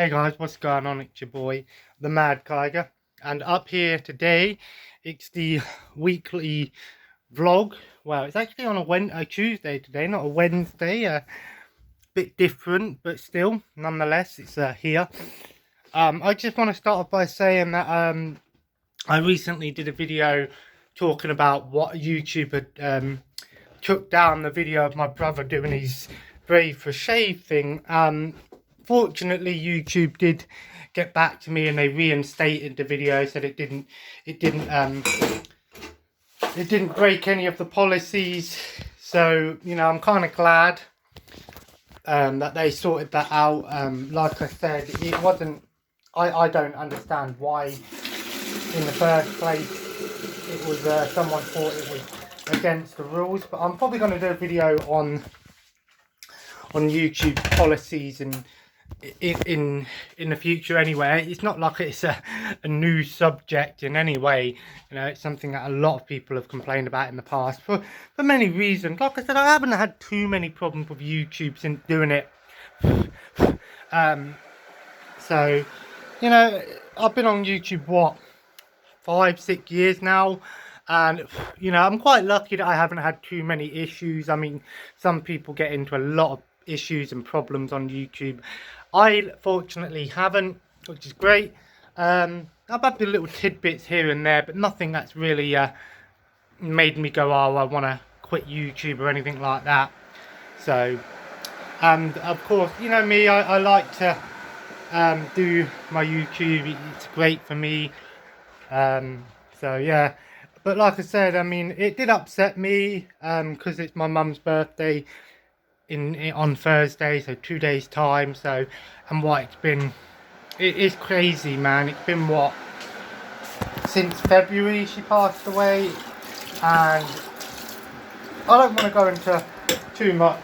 Hey guys, what's going on? It's your boy, the Mad Tiger, and up here today, it's the weekly vlog. Well, it's actually on a Tuesday today, not a Wednesday. A bit different, but still, nonetheless, it's here. I just want to start off by saying that I recently did a video talking about what YouTube had took down the video of my brother doing his Brave for Shave thing. Fortunately, YouTube did get back to me and they reinstated the video, said it didn't break any of the policies. So I'm kind of glad that they sorted that out. Like I said, it wasn't. I don't understand why in the first place it was someone thought it was against the rules, but I'm probably going to do a video on YouTube policies and in the future anyway. It's not like it's a new subject in any way. It's something that a lot of people have complained about in the past for many reasons. Like I said, I haven't had too many problems with YouTube since doing it. So I've been on YouTube 5-6 years now, and I'm quite lucky that I haven't had too many issues. I mean, some people get into a lot of issues and problems on YouTube. I fortunately haven't, which is great. I've had the little tidbits here and there, but nothing that's really made me go, oh, I want to quit YouTube or anything like that. So, and of course, me, I like to do my YouTube. It's great for me. So yeah, but like I said, I mean, it did upset me because it's my mum's birthday on Thursday, so 2 days time. So, and what it's been, it is crazy, man. It's been since February she passed away, and I don't want to go into too much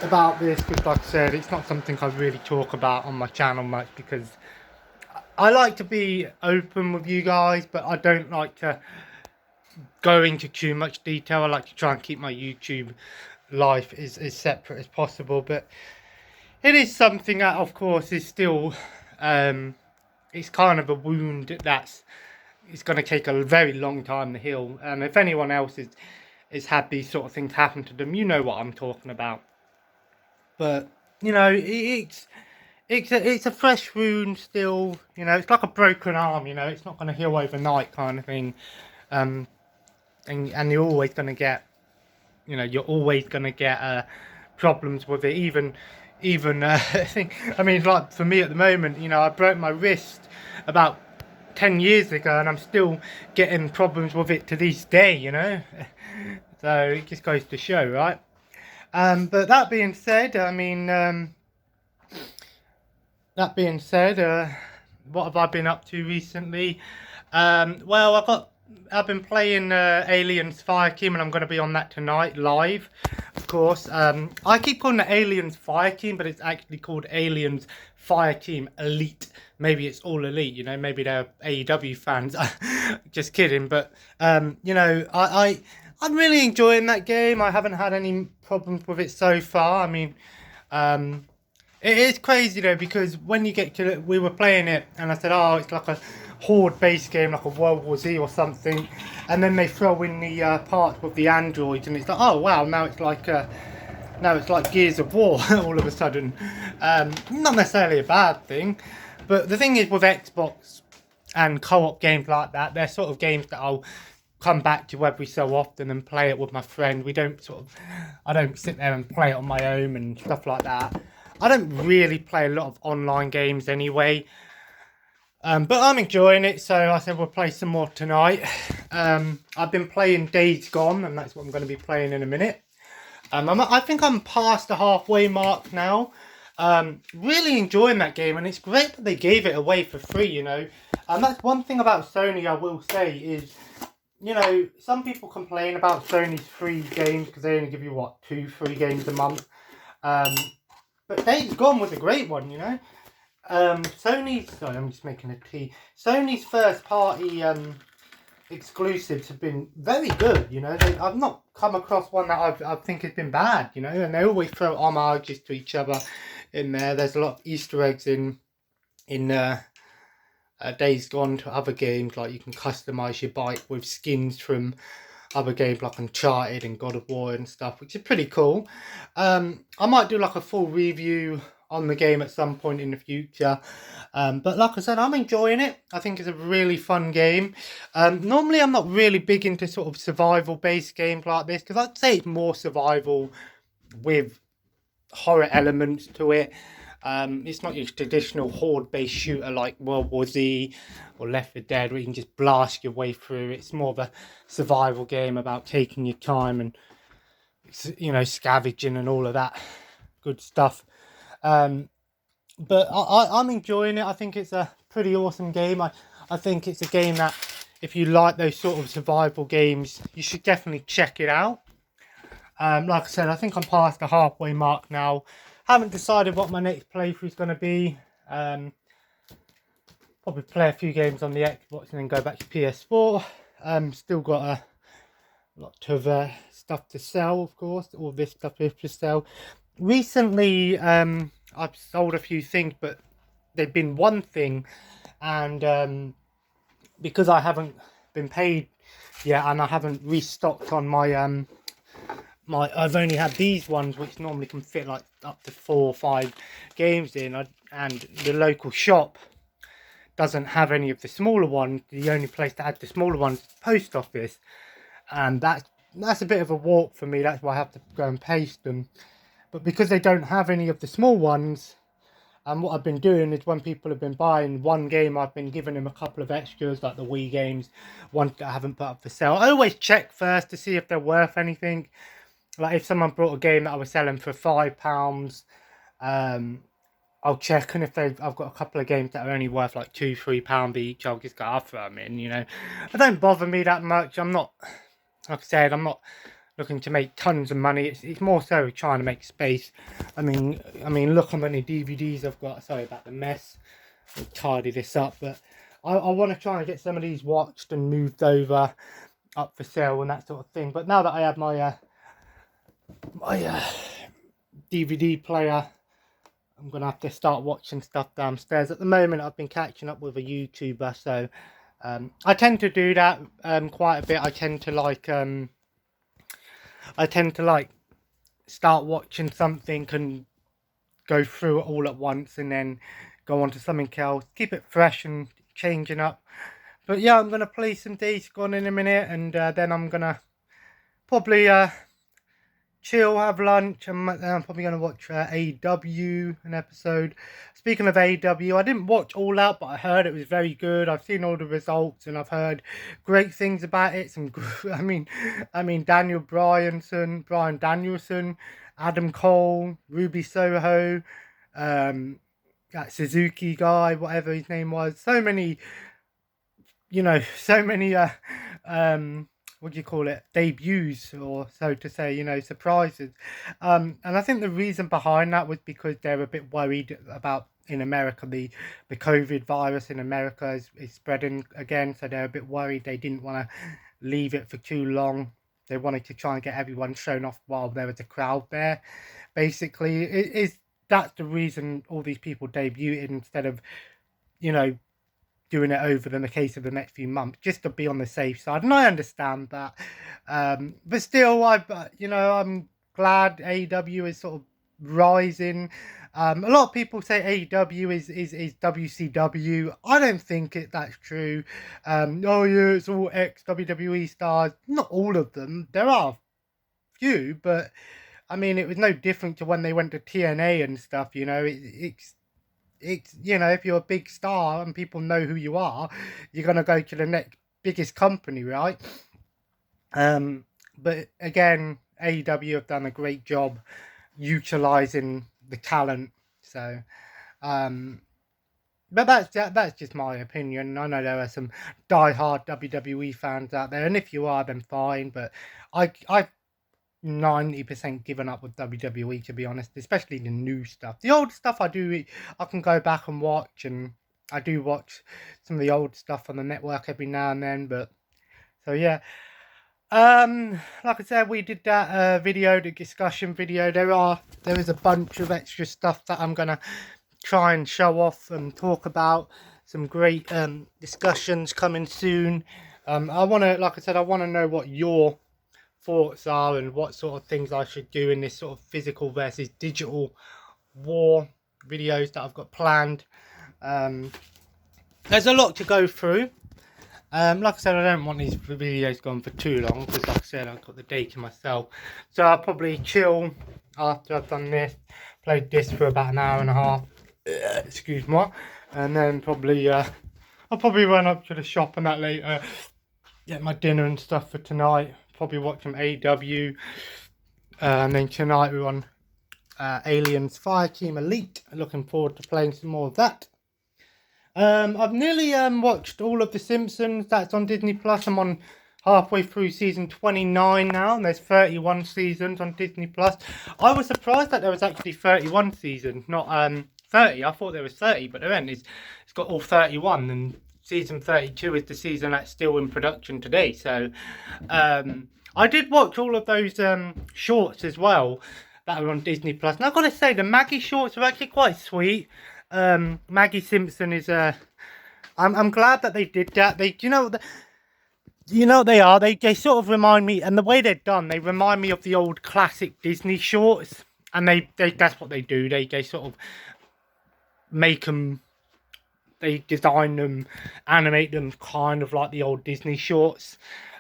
about this because, like I said, it's not something I really talk about on my channel much, because I like to be open with you guys, but I don't like to go into too much detail. I like to try and keep my YouTube life as separate as possible, but it is something that, of course, is still it's kind of a wound it's going to take a very long time to heal. And if anyone else is had these sort of things happen to them, you know what I'm talking about. But it's a fresh wound still. It's like a broken arm. It's not going to heal overnight, kind of thing. And you're always going to get problems with it. Even I mean, like for me at the moment, I broke my wrist about 10 years ago, and I'm still getting problems with it to this day. So it just goes to show, right? But that being said, I mean, what have I been up to recently? Well, I've been playing Aliens Fireteam, and I'm going to be on that tonight live, of course. I keep calling it Aliens Fireteam, but it's actually called Aliens Fireteam Elite. Maybe it's all elite, maybe they're AEW fans. Just kidding. But I'm really enjoying that game. I haven't had any problems with it so far. I mean, it is crazy though, because when you get to we were playing it, and I said, oh, it's like a horde-based game, like a World War Z or something, and then they throw in the parts with the androids, and it's like, oh wow, now it's like Gears of War all of a sudden. Not necessarily a bad thing, but the thing is with Xbox and co-op games like that, they're sort of games that I'll come back to every so often and play it with my friend. I don't sit there and play it on my own and stuff like that. I don't really play a lot of online games anyway. But I'm enjoying it, so I said we'll play some more tonight. I've been playing Days Gone, and that's what I'm going to be playing in a minute. I think I'm past the halfway mark now. Really enjoying that game, and it's great that they gave it away for free, And that's one thing about Sony I will say is, some people complain about Sony's free games because they only give you, 2 free games a month. But Days Gone was a great one, sorry, I'm just making a tea. Sony's first party exclusives have been very good, I've not come across one that I think has been bad, and they always throw homages to each other in there. There's a lot of Easter eggs in Days Gone to other games. Like you can customize your bike with skins from other games like Uncharted and God of War and stuff, which is pretty cool. I might do like a full review on the game at some point in the future. But like I said, I'm enjoying it. I think it's a really fun game. Normally, I'm not really big into sort of survival-based games like this because I'd say it's more survival with horror elements to it. It's not your traditional horde-based shooter like World War Z or Left 4 Dead where you can just blast your way through. It's more of a survival game about taking your time and, you know, scavenging and all of that good stuff. But I'm enjoying it. I think it's a pretty awesome game. I think it's a game that if you like those sort of survival games, you should definitely check it out. Like I said, I think I'm past the halfway mark now. Haven't decided what my next playthrough is going to be. Probably play a few games on the Xbox and then go back to PS4. Still got a lot of stuff to sell, of course. All this stuff is to sell. Recently, I've sold a few things, but they've been one thing. And because I haven't been paid yet and I haven't restocked on my... I've only had these ones which normally can fit like up to 4 or 5 games in, and the local shop doesn't have any of the smaller ones. The only place that had the smaller ones is the post office, and that's a bit of a walk for me. That's why I have to go and paste them. But because they don't have any of the small ones, and what I've been doing is when people have been buying one game, I've been giving them a couple of extras, like the Wii games, ones that I haven't put up for sale. I always check first to see if they're worth anything. Like if someone brought a game that I was selling for £5, I'll check, and if I've got a couple of games that are only worth like £2-3 each, I'll just go, I'll throw them in. You know, it don't bother me that much. I'm not, like I said, I'm not looking to make tons of money. It's more so trying to make space. I mean, look how many DVDs I've got. Sorry about the mess. I'll tidy this up, but I want to try and get some of these watched and moved over up for sale and that sort of thing. But now that I have my DVD player, I'm going to have to start watching stuff downstairs. At the moment, I've been catching up with a YouTuber, so I tend to do that quite a bit. I tend to like start watching something and go through it all at once and then go on to something else. Keep it fresh and changing up. But yeah, I'm going to play some Days Gone in a minute, and then I'm going to probably... chill, have lunch, and I'm probably going to watch AEW, an episode. Speaking of AEW, I didn't watch All Out, but I heard it was very good. I've seen all the results, and I've heard great things about it. I mean Daniel Bryan Danielson, Adam Cole, Ruby Soho, that Suzuki guy, whatever his name was. So many, what do you call it, debuts, or so to say, surprises. And I think the reason behind that was because they're a bit worried about, in America, the COVID virus in America is spreading again, so they're a bit worried. They didn't want to leave it for too long. They wanted to try and get everyone shown off while there was a crowd there. Basically, that's the reason all these people debuted instead of, doing it over the case of the next few months, just to be on the safe side. And I understand that. But still, I'm glad AEW is sort of rising. A lot of people say AEW is WCW. I don't think that's true. Oh yeah, it's all ex-WWE stars. Not all of them. There are few, but I mean, it was no different to when they went to TNA and stuff. It's if you're a big star and people know who you are, you're going to go to the next biggest company, right? But again, AEW have done a great job utilizing the talent. So, but that's just my opinion. I know there are some die-hard WWE fans out there, and if you are, then fine. But I've 90% given up with WWE, to be honest, especially the new stuff. The old stuff I can go back and watch, and I do watch some of the old stuff on the network every now and then. But so yeah, Like I said, we did that video, the discussion video. There is a bunch of extra stuff that I'm gonna try and show off and talk about. Some great discussions coming soon. I want to, like I said, I want to know what your thoughts are and what sort of things I should do in this sort of physical versus digital war videos that I've got planned. There's a lot to go through. Like I said, I don't want these videos going for too long because, like I said, I've got the day to myself. So I'll probably chill after I've done this, played this for about an hour and a half. Excuse me. And then probably, I'll probably run up to the shop and that later, get my dinner and stuff for tonight. Probably watch some AW. And then tonight we're on Aliens Fireteam Elite. Looking forward to playing some more of that. I've nearly watched all of The Simpsons. That's on Disney Plus. I'm on halfway through season 29 now, and there's 31 seasons on Disney Plus. I was surprised that there was actually 31 seasons, not 30. I thought there was 30, but there isn't. It's got all 31, and season 32 is the season that's still in production today. So I did watch all of those shorts as well that are on Disney Plus. And I've got to say, the Maggie shorts are actually quite sweet. Maggie Simpson is I'm glad that they did that. They, you know what they are. They sort of remind me, and the way they're done, they remind me of the old classic Disney shorts. And they that's what they do. They sort of make them, they design them, animate them kind of like the old Disney shorts.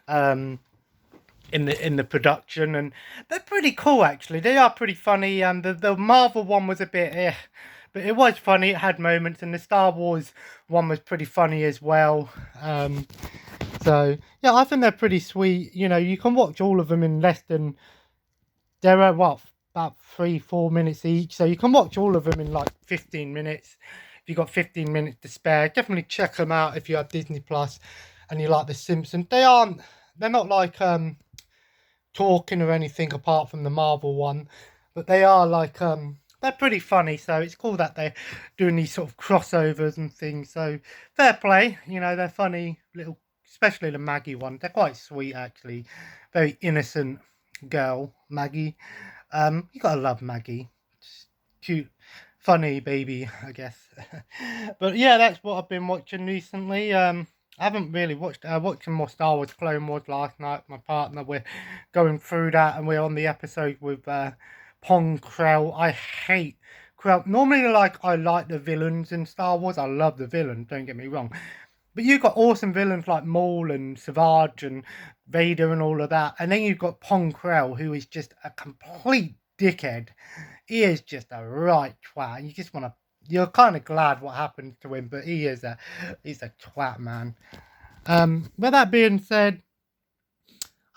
In the production, and they're pretty cool actually. They are pretty funny. And the Marvel one was a bit but it was funny. It had moments, and the Star Wars one was pretty funny as well. So yeah, I think they're pretty sweet. You know, you can watch all of them in less than, they're about 3-4 minutes each, so you can watch all of them in like 15 minutes. If you've got 15 minutes to spare, definitely check them out if you have Disney Plus and you like The Simpsons. They're not like talking or anything apart from the Marvel one, but they are like they're pretty funny. So it's cool that they're doing these sort of crossovers and things. So fair play, you know, they're funny little, especially the Maggie one. They're quite sweet actually, very innocent girl Maggie. You gotta love Maggie, just cute, funny baby, I guess. But yeah, that's what I've been watching recently. I haven't really watched. I watched some more Star Wars Clone Wars last night with my partner. We're going through that, and we're on the episode with Pong Krell. I hate Krell. Normally, I like the villains in Star Wars. I love the villains. Don't get me wrong. But you've got awesome villains like Maul and Savage and Vader and all of that. And then you've got Pong Krell, who is just a complete dickhead. He is just a right twat. You just want to, you're kind of glad what happened to him, but he's a twat, man. With that being said,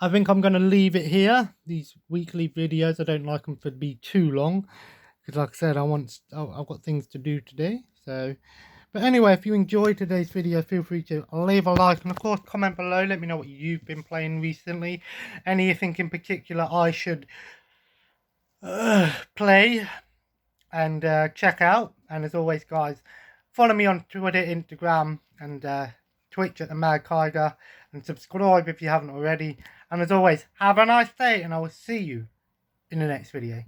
I think I'm going to leave it here. These weekly videos, I don't like them to be too long, because like I said, I've got things to do today. So, but anyway, if you enjoyed today's video, feel free to leave a like, and of course comment below. Let me know what you've been playing recently. Anything in particular I should play and check out. And as always, guys, follow me on Twitter, Instagram, and Twitch at the Mad Kiger, and subscribe if you haven't already. And as always, have a nice day, and I will see you in the next video.